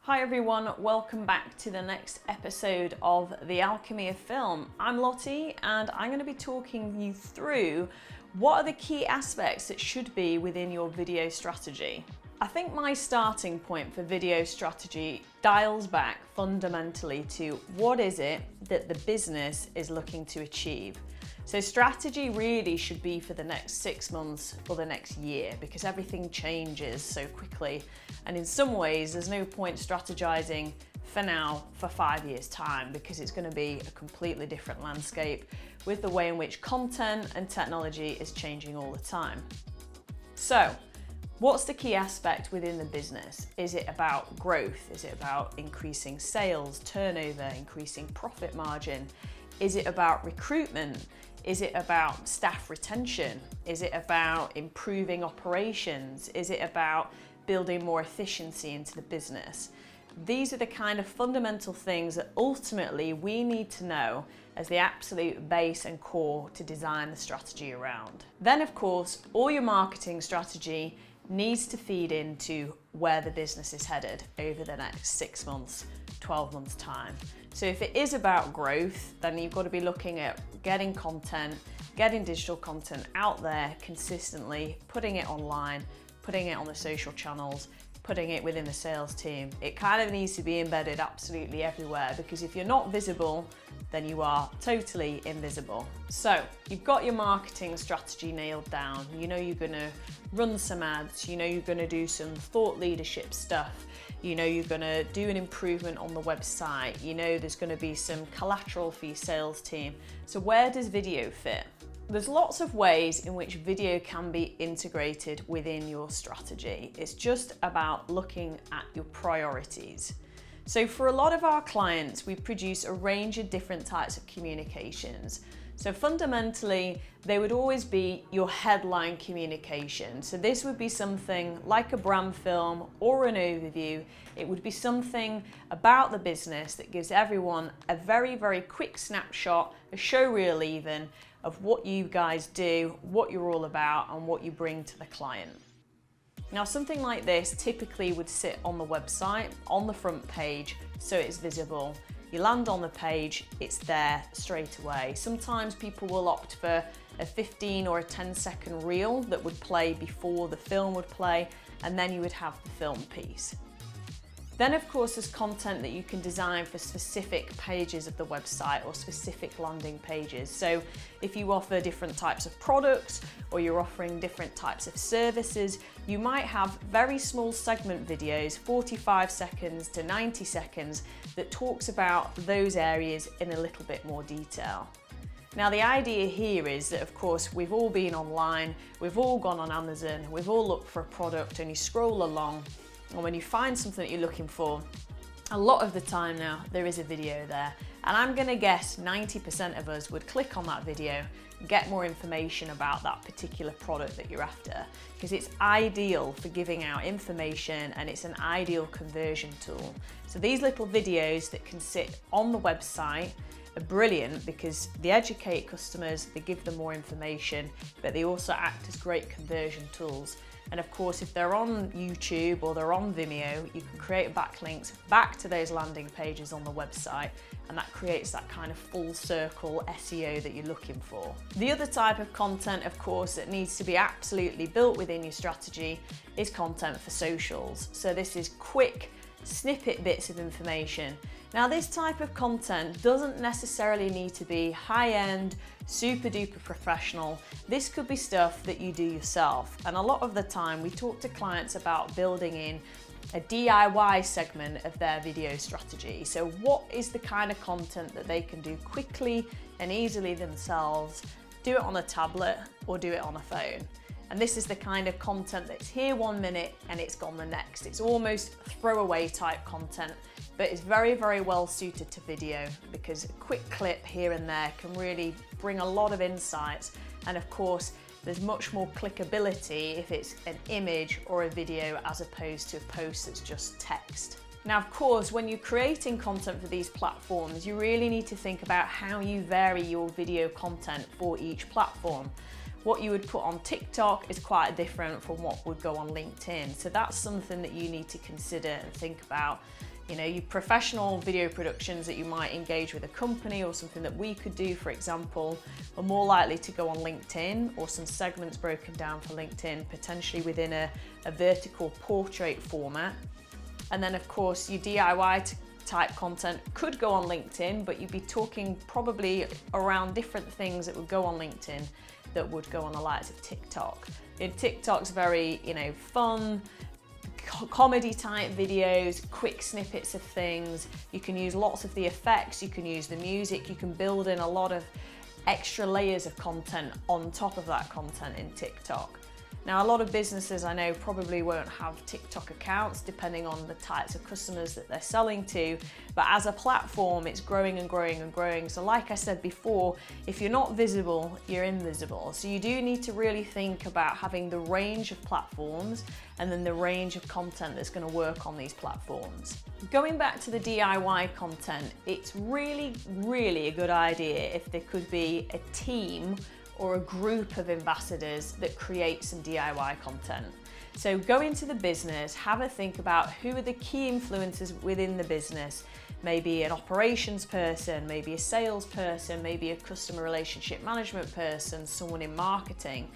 Hi everyone, welcome back to the next episode of the Alchemy of Film. I'm Lottie and I'm going to be talking you through what are the key aspects that should be within your video strategy. I think my starting point for video strategy dials back fundamentally to what is it that the business is looking to achieve. So strategy really should be for the next 6 months or the next year because everything changes so quickly. And in some ways, there's no point strategizing for now for 5 years' time because it's going to be a completely different landscape with the way in which content and technology is changing all the time. So, what's the key aspect within the business? Is it about growth? Is it about increasing sales, turnover, increasing profit margin? Is it about recruitment? Is it about staff retention? Is it about improving operations? Is it about building more efficiency into the business? These are the kind of fundamental things that ultimately we need to know as the absolute base and core to design the strategy around. Then of course, all your marketing strategy needs to feed into where the business is headed over the next 6 months, 12 months time. So if it is about growth, then you've got to be looking at getting content, getting digital content out there consistently, putting it online, putting it on the social channels, putting it within the sales team. It kind of needs to be embedded absolutely everywhere because if you're not visible, then you are totally invisible. So you've got your marketing strategy nailed down. You know you're gonna run some ads, you know you're gonna do some thought leadership stuff, you know you're gonna do an improvement on the website, you know there's gonna be some collateral for your sales team. So where does video fit? There's lots of ways in which video can be integrated within your strategy. It's just about looking at your priorities. So for a lot of our clients, we produce a range of different types of communications. So fundamentally, they would always be your headline communication. So this would be something like a brand film or an overview. It would be something about the business that gives everyone a very, very quick snapshot, a show reel even, of what you guys do, what you're all about, and what you bring to the client. Now, something like this typically would sit on the website, on the front page, so it's visible. You land on the page, it's there straight away. Sometimes people will opt for a 15 or a 10-second reel that would play before the film would play, and then you would have the film piece. Then of course there's content that you can design for specific pages of the website or specific landing pages. So if you offer different types of products or you're offering different types of services, you might have very small segment videos, 45 seconds to 90 seconds, that talks about those areas in a little bit more detail. Now the idea here is that of course we've all been online, we've all gone on Amazon, we've all looked for a product and you scroll along. And when you find something that you're looking for, a lot of the time now there is a video there. And I'm gonna guess 90% of us would click on that video and get more information about that particular product that you're after, because it's ideal for giving out information and it's an ideal conversion tool. So these little videos that can sit on the website are brilliant because they educate customers, they give them more information, but they also act as great conversion tools. And of course, if they're on YouTube or they're on Vimeo, you can create backlinks back to those landing pages on the website, and that creates that kind of full circle SEO that you're looking for. The other type of content, of course, that needs to be absolutely built within your strategy is content for socials. So this is quick snippet bits of information. Now this type of content doesn't necessarily need to be high-end, super duper professional. This could be stuff that you do yourself. And a lot of the time we talk to clients about building in a DIY segment of their video strategy. So what is the kind of content that they can do quickly and easily themselves, do it on a tablet or do it on a phone. And this is the kind of content that's here 1 minute and it's gone the next. It's almost throwaway type content, but it's very, very well suited to video because a quick clip here and there can really bring a lot of insights. And of course, there's much more clickability if it's an image or a video as opposed to a post that's just text. Now, of course, when you're creating content for these platforms, you really need to think about how you vary your video content for each platform. What you would put on TikTok is quite different from what would go on LinkedIn. So that's something that you need to consider and think about. You know, your professional video productions that you might engage with a company or something that we could do, for example, are more likely to go on LinkedIn, or some segments broken down for LinkedIn, potentially within a vertical portrait format. And then of course your DIY type content could go on LinkedIn, but you'd be talking probably around different things that would go on LinkedIn that would go on the likes of TikTok. TikTok's very, you know, fun, comedy type videos, quick snippets of things. You can use lots of the effects, you can use the music, you can build in a lot of extra layers of content on top of that content in TikTok. Now, a lot of businesses I know probably won't have TikTok accounts depending on the types of customers that they're selling to, but as a platform, it's growing and growing and growing. So like I said before, if you're not visible, you're invisible. So you do need to really think about having the range of platforms and then the range of content that's going to work on these platforms. Going back to the DIY content, it's really, really a good idea if there could be a team or a group of ambassadors that create some DIY content. So go into the business, have a think about who are the key influencers within the business. Maybe an operations person, maybe a sales person, maybe a customer relationship management person, someone in marketing.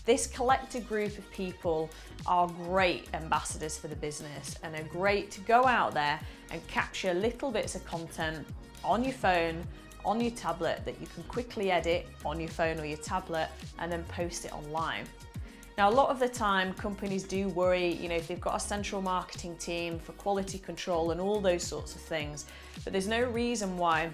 This collective group of people are great ambassadors for the business and are great to go out there and capture little bits of content on your phone, on your tablet, that you can quickly edit on your phone or your tablet and then post it online. Now, a lot of the time companies do worry, you know, if they've got a central marketing team for quality control and all those sorts of things, but there's no reason why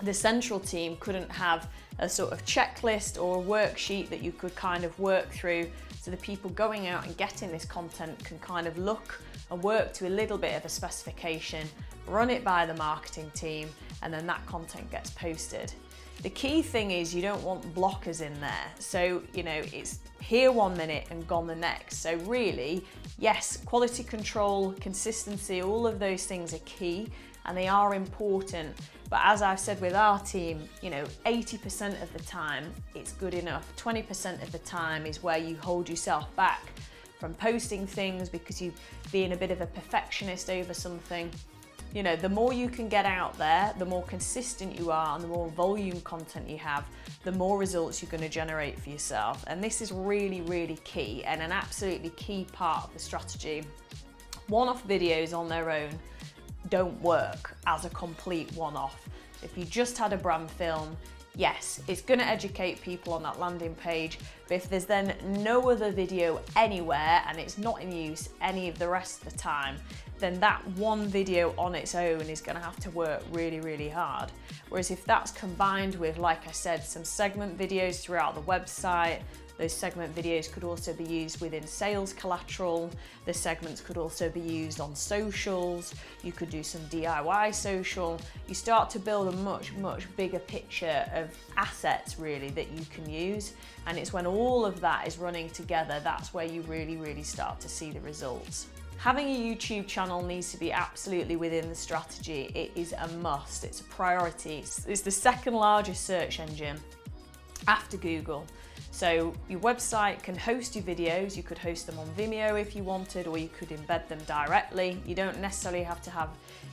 the central team couldn't have a sort of checklist or a worksheet that you could kind of work through, so the people going out and getting this content can kind of look and work to a little bit of a specification, run it by the marketing team, and then that content gets posted. The key thing is you don't want blockers in there. So, you know, it's here 1 minute and gone the next. So really, yes, quality control, consistency, all of those things are key and they are important. But as I've said with our team, you know, 80% of the time it's good enough. 20% of the time is where you hold yourself back from posting things because you're being a bit of a perfectionist over something. You know, the more you can get out there, the more consistent you are and the more volume content you have, the more results you're going to generate for yourself. And this is really, really key and an absolutely key part of the strategy. One-off videos on their own don't work as a complete one-off. If you just had a brand film, yes, it's going to educate people on that landing page, but if there's then no other video anywhere and it's not in use any of the rest of the time, then that one video on its own is going to have to work really, really hard. Whereas if that's combined with, like I said, some segment videos throughout the website, those segment videos could also be used within sales collateral. The segments could also be used on socials. You could do some DIY social. You start to build a much, much bigger picture of assets really that you can use. And it's when all of that is running together, that's where you really, really start to see the results. Having a YouTube channel needs to be absolutely within the strategy. It is a must, it's a priority. It's the second largest search engine after Google. So your website can host your videos. You could host them on Vimeo if you wanted, or you could embed them directly. You don't necessarily have to have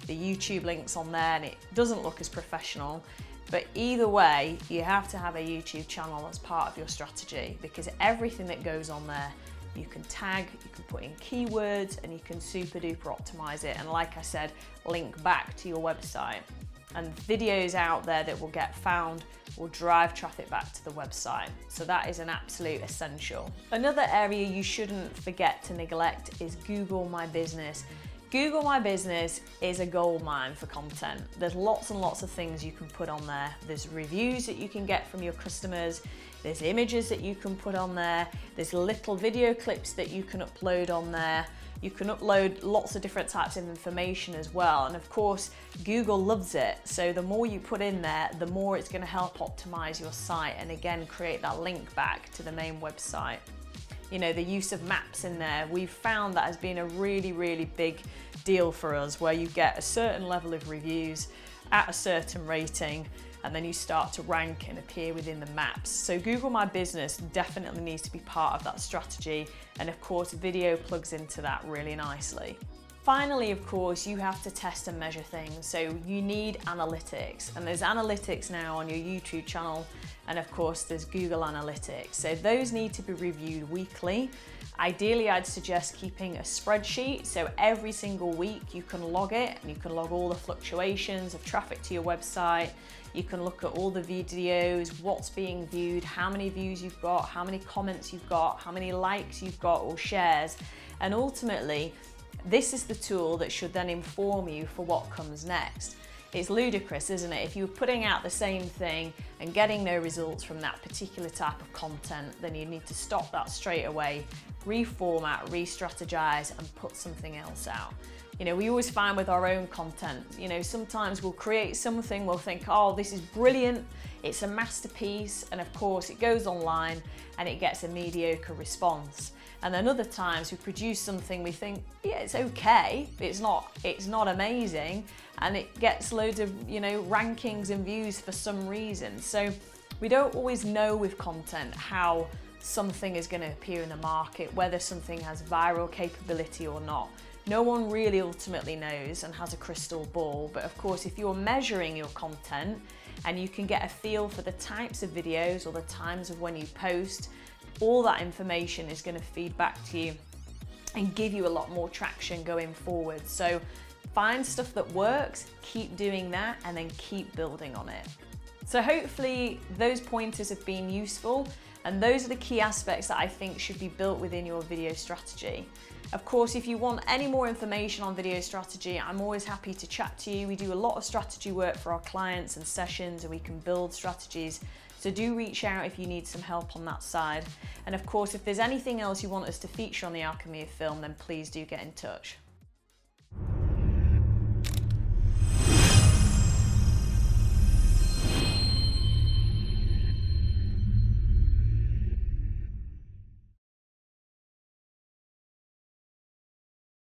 the YouTube links on there and it doesn't look as professional. But either way, you have to have a YouTube channel as part of your strategy, because everything that goes on there, you can tag, you can put in keywords, and you can super duper optimize it. And like I said, link back to your website. And videos out there that will get found will drive traffic back to the website. So that is an absolute essential. Another area you shouldn't forget to neglect is Google My Business. Google My Business is a goldmine for content. There's lots and lots of things you can put on there. There's reviews that you can get from your customers. There's images that you can put on there. There's little video clips that you can upload on there. You can upload lots of different types of information as well. And of course, Google loves it. So the more you put in there, the more it's going to help optimize your site and again, create that link back to the main website. You know, the use of maps in there, we've found that has been a really, really big deal for us, where you get a certain level of reviews at a certain rating, and then you start to rank and appear within the maps. So Google My Business definitely needs to be part of that strategy. And of course, video plugs into that really nicely. Finally, of course, you have to test and measure things. So you need analytics, and there's analytics now on your YouTube channel, and of course there's Google Analytics. So those need to be reviewed weekly. Ideally, I'd suggest keeping a spreadsheet, so every single week you can log it, and you can log all the fluctuations of traffic to your website. You can look at all the videos, what's being viewed, how many views you've got, how many comments you've got, how many likes you've got or shares. And ultimately, this is the tool that should then inform you for what comes next. It's ludicrous, isn't it? If you're putting out the same thing and getting no results from that particular type of content, then you need to stop that straight away, reformat, re-strategize, and put something else out. You know, we always find with our own content, you know, sometimes we'll create something, we'll think, oh, this is brilliant, it's a masterpiece, and of course it goes online and it gets a mediocre response. And then other times we produce something, we think, yeah, it's okay, it's not amazing, and it gets loads of, you know, rankings and views for some reason. So we don't always know with content how something is going to appear in the market, whether something has viral capability or not. No one really ultimately knows and has a crystal ball, but of course if you're measuring your content and you can get a feel for the types of videos or the times of when you post, all that information is going to feed back to you and give you a lot more traction going forward. So find stuff that works, keep doing that, and then keep building on it. So hopefully those pointers have been useful, and those are the key aspects that I think should be built within your video strategy. Of course, if you want any more information on video strategy, I'm always happy to chat to you. We do a lot of strategy work for our clients and sessions, and we can build strategies. So do reach out if you need some help on that side. And of course, if there's anything else you want us to feature on the Alchemy of Film, then please do get in touch.